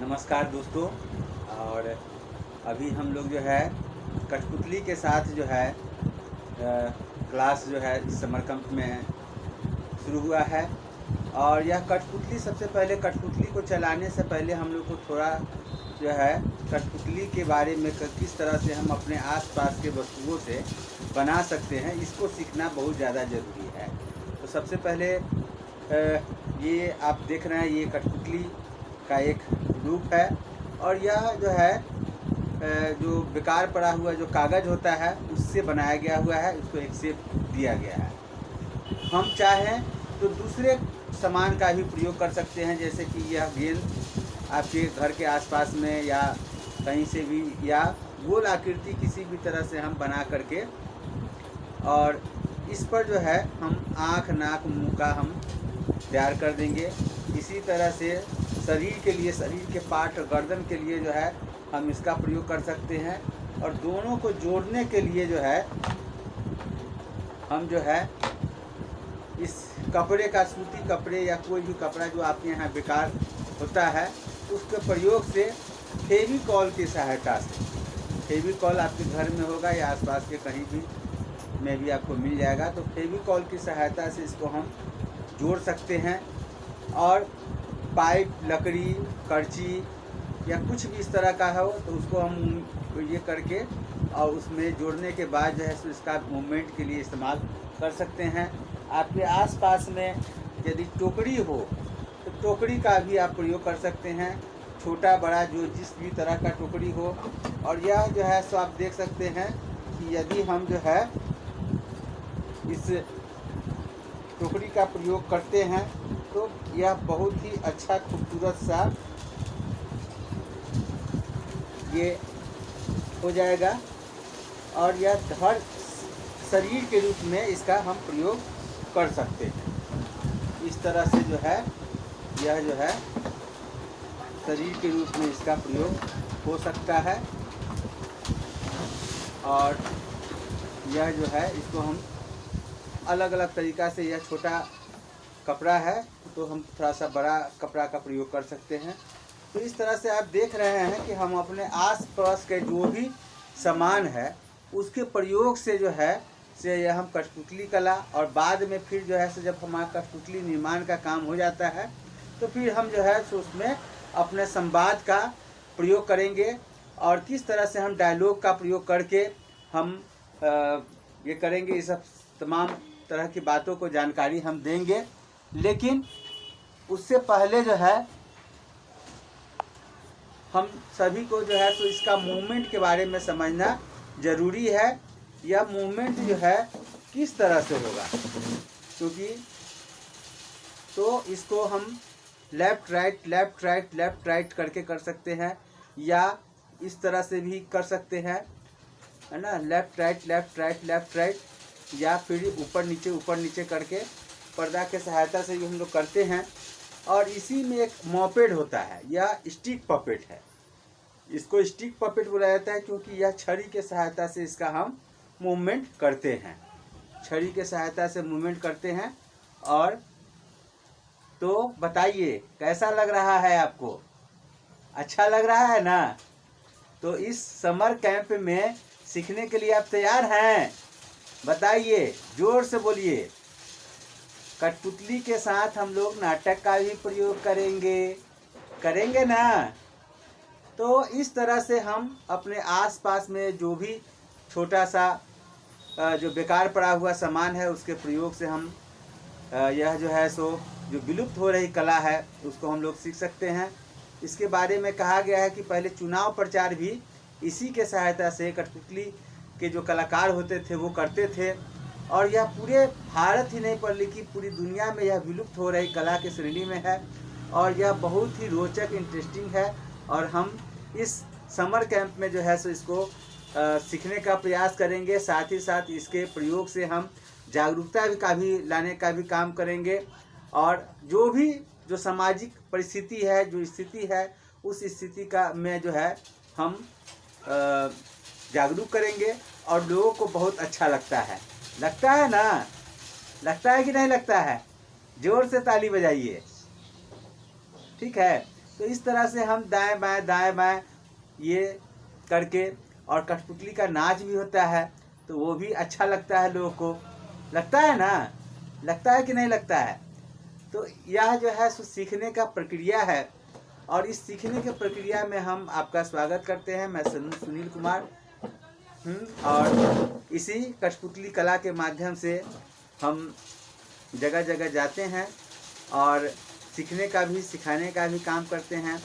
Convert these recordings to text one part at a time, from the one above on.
नमस्कार दोस्तों। और अभी हम लोग जो है कठपुतली के साथ जो है क्लास जो है इस समर कैंप में शुरू हुआ है। और यह कठपुतली सबसे पहले कठपुतली को चलाने से पहले हम लोग को थोड़ा जो है कठपुतली के बारे में किस तरह से हम अपने आसपास के वस्तुओं से बना सकते हैं, इसको सीखना बहुत ज़्यादा ज़रूरी है। तो सबसे पहले ये आप देख रहे हैं, ये कठपुतली का एक रूप है। और यह जो है जो बेकार पड़ा हुआ जो कागज़ होता है उससे बनाया गया हुआ है, उसको एक शेप दिया गया है। हम चाहें तो दूसरे सामान का भी प्रयोग कर सकते हैं, जैसे कि यह गेंद आपके घर के आसपास में या कहीं से भी, या गोल आकृति किसी भी तरह से हम बना करके, और इस पर जो है हम आँख नाक मुंह का हम तैयार कर देंगे। इसी तरह से शरीर के लिए, शरीर के पार्ट गर्दन के लिए जो है हम इसका प्रयोग कर सकते हैं। और दोनों को जोड़ने के लिए जो है हम जो है इस कपड़े का, सूती कपड़े या कोई भी कपड़ा जो आपके यहाँ बेकार होता है, उसके प्रयोग से फेविकॉल की सहायता से, फेविकॉल आपके घर में होगा या आसपास के कहीं भी में भी आपको मिल जाएगा, तो फेविकॉल की सहायता से इसको हम जोड़ सकते हैं। और पाइप, लकड़ी, करची या कुछ भी इस तरह का हो तो उसको हम ये करके और उसमें जोड़ने के बाद जो है सो इसका मूवमेंट के लिए इस्तेमाल कर सकते हैं। आपके आसपास में यदि टोकरी हो तो टोकरी का भी आप प्रयोग कर सकते हैं, छोटा बड़ा जो जिस भी तरह का टोकरी हो। और यह जो है सो आप देख सकते हैं कि यदि हम जो है इस टोकरी का प्रयोग करते हैं तो यह बहुत ही अच्छा खूबसूरत सा ये हो जाएगा। और यह हर शरीर के रूप में इसका हम प्रयोग कर सकते हैं। इस तरह से जो है यह जो है शरीर के रूप में इसका प्रयोग हो सकता है। और यह जो है इसको हम अलग अलग तरीक़ा से, यह छोटा कपड़ा है तो हम थोड़ा सा बड़ा कपड़ा का प्रयोग कर सकते हैं। तो इस तरह से आप देख रहे हैं कि हम अपने आस-पास के जो भी सामान है उसके प्रयोग से जो है से यह हम कठपुतली कला, और बाद में फिर जो है से जब हमारा कठपुतली निर्माण का काम हो जाता है तो फिर हम जो है सो उसमें अपने संवाद का प्रयोग करेंगे। और किस तरह से हम डायलॉग का प्रयोग करके हम ये करेंगे, ये सब तमाम तरह की बातों को जानकारी हम देंगे। लेकिन उससे पहले जो है हम सभी को जो है तो इसका मूवमेंट के बारे में समझना ज़रूरी है। यह मूवमेंट जो है किस तरह से होगा, क्योंकि तो इसको हम left right left right left right करके कर सकते हैं, या इस तरह से भी कर सकते हैं, है ना, left right left right left right, या फिर ऊपर नीचे करके पर्दा के सहायता से भी हम लोग करते हैं। और इसी में एक मॉपेड होता है, यह स्टिक पपेट है। इसको स्टिक पपेट बोला जाता है क्योंकि यह छड़ी के सहायता से इसका हम मूवमेंट करते हैं, छड़ी के सहायता से मूवमेंट करते हैं। और तो बताइए कैसा लग रहा है आपको, अच्छा लग रहा है ना? तो इस समर कैंप में सीखने के लिए आप तैयार हैं? बताइए, जोर से बोलिए। कठपुतली के साथ हम लोग नाटक का भी प्रयोग करेंगे ना? तो इस तरह से हम अपने आसपास में जो भी छोटा सा जो बेकार पड़ा हुआ सामान है उसके प्रयोग से हम यह जो है सो जो विलुप्त हो रही कला है उसको हम लोग सीख सकते हैं। इसके बारे में कहा गया है कि पहले चुनाव प्रचार भी इसी के सहायता से कठपुतली के जो कलाकार होते थे वो करते थे। और यह पूरे भारत ही नहीं बल्कि पूरी दुनिया में यह विलुप्त हो रही कला की श्रेणी में है। और यह बहुत ही रोचक, इंटरेस्टिंग है। और हम इस समर कैंप में जो है सो इसको सीखने का प्रयास करेंगे, साथ ही साथ इसके प्रयोग से हम जागरूकता का भी लाने का भी काम करेंगे। और जो भी जो सामाजिक परिस्थिति है, जो स्थिति है, उस स्थिति का में जो है हम जागरूक करेंगे और लोगों को बहुत अच्छा लगता है ना? लगता है कि नहीं लगता है? जोर से ताली बजाइए, ठीक है। तो इस तरह से हम दाएं बाएं ये करके, और कठपुतली का नाच भी होता है, तो वो भी अच्छा लगता है लोगों को। लगता है ना, लगता है कि नहीं लगता है? तो यह जो है सो सीखने का प्रक्रिया है, और इस सीखने के प्रक्रिया में हम आपका स्वागत करते हैं। मैं सुनील कुमार और इसी कठपुतली कला के माध्यम से हम जगह जगह जाते हैं और सीखने का भी सिखाने का भी काम करते हैं।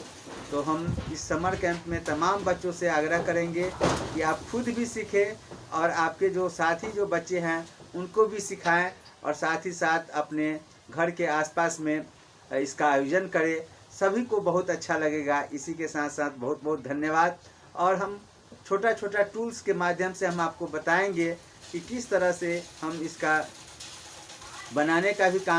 तो हम इस समर कैंप में तमाम बच्चों से आग्रह करेंगे कि आप खुद भी सीखें और आपके जो साथी जो बच्चे हैं उनको भी सिखाएं, और साथ ही साथ अपने घर के आसपास में इसका आयोजन करें। सभी को बहुत अच्छा लगेगा। इसी के साथ साथ बहुत बहुत धन्यवाद। और हम छोटा छोटा टूल्स के माध्यम से हम आपको बताएंगे कि किस तरह से हम इसका बनाने का भी काम